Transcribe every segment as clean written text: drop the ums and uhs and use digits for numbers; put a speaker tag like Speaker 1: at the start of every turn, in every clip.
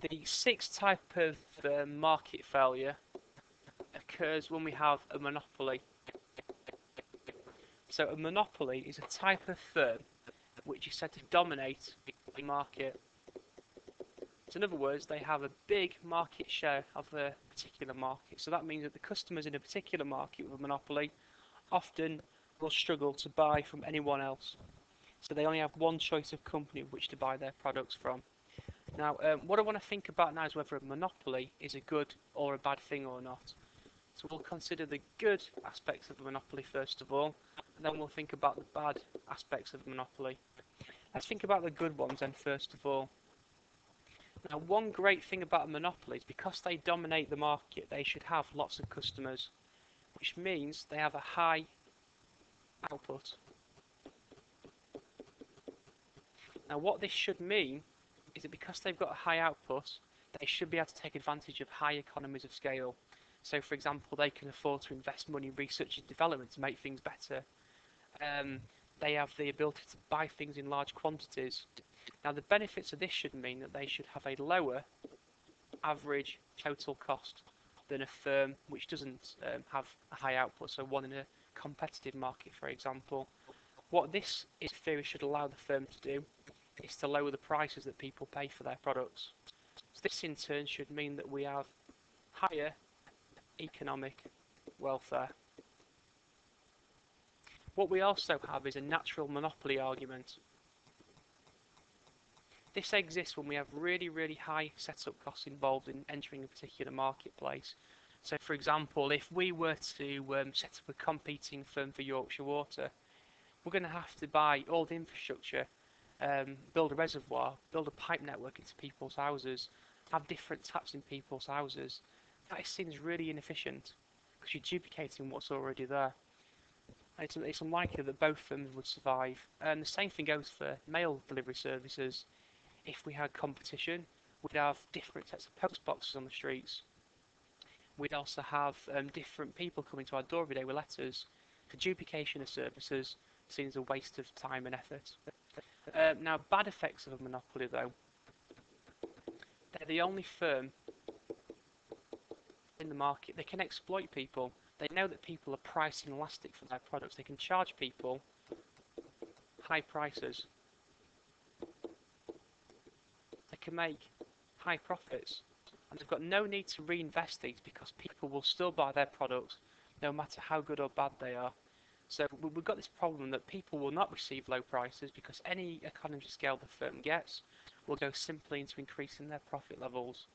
Speaker 1: The sixth type of market failure occurs when we have a monopoly. So a monopoly is a type of firm which is said to dominate the market. So in other words, they have a big market share of a particular market. So that means that the customers in a particular market with a monopoly often will struggle to buy from anyone else. So they only have one choice of company which to buy their products from. Now, what I want to think about now is whether a monopoly is a good or a bad thing or not. So we'll consider the good aspects of a monopoly first of all, and then we'll think about the bad aspects of a monopoly. Let's think about the good ones then first of all. Now, one great thing about a monopoly is because they dominate the market, they should have lots of customers, which means they have a high output. Now, what this should mean is that because they've got a high output, they should be able to take advantage of high economies of scale. So, for example, they can afford to invest money in research and development to make things better. They have the ability to buy things in large quantities. Now, the benefits of this should mean that they should have a lower average total cost than a firm which doesn't have a high output, so one in a competitive market, for example. What this theory should allow the firm to do is to lower the prices that people pay for their products. So this in turn should mean that we have higher economic welfare. What we also have is a natural monopoly argument. This exists when we have really high setup costs involved in entering a particular marketplace. So for example, if we were to set up a competing firm for Yorkshire Water, we're going to have to buy all the infrastructure, build a reservoir, build a pipe network into people's houses, have different taps in people's houses. That seems really inefficient because you're duplicating what's already there. It's unlikely that both firms would survive. And the same thing goes for mail delivery services. If we had competition, we'd have different sets of post boxes on the streets. We'd also have different people coming to our door every day with letters. The duplication of services seems a waste of time and effort. Now, bad effects of a monopoly, though. They're the only firm in the market. They can exploit people. They know that people are price inelastic for their products. They can charge people high prices. They can make high profits. And they've got no need to reinvest these because people will still buy their products no matter how good or bad they are. So we've got this problem that people will not receive low prices because any economy of scale the firm gets will go simply into increasing their profit levels.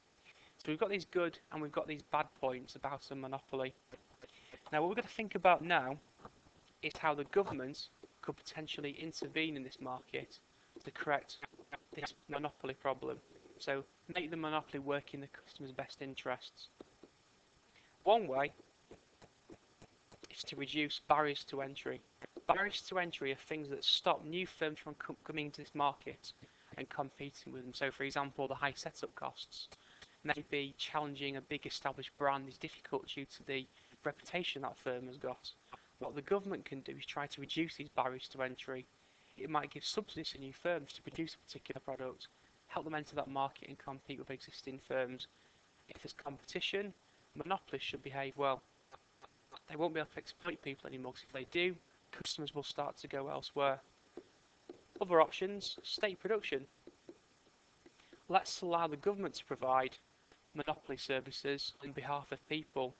Speaker 1: So we've got these good and we've got these bad points about a monopoly. Now what we're going to think about now is how the government could potentially intervene in this market to correct this monopoly problem. So make the monopoly work in the customer's best interests. One way is to reduce barriers to entry. Barriers to entry are things that stop new firms from coming into this market and competing with them. So for example, the high setup costs. Maybe challenging a big established brand is difficult due to the reputation that firm has got. What the government can do is try to reduce these barriers to entry. It might give subsidies to new firms to produce a particular product, help them enter that market and compete with existing firms. If there's competition, monopolists should behave well. They won't be able to exploit people anymore, because if they do, customers will start to go elsewhere. Other options, state production. Let's allow the government to provide monopoly services on behalf of people.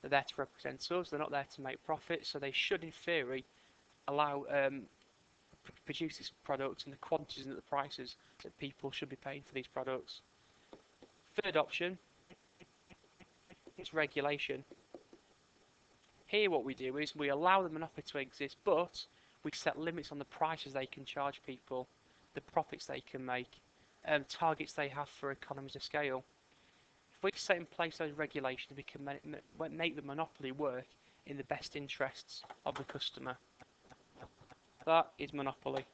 Speaker 1: They're there to represent us, they're not there to make profit, so they should in theory allow produce this product in the quantities and at the prices that people should be paying for these products. Third option is regulation. Here what we do is we allow the monopoly to exist, but we set limits on the prices they can charge people, the profits they can make, targets they have for economies of scale. If we set in place those regulations, we can make the monopoly work in the best interests of the customer. That is monopoly.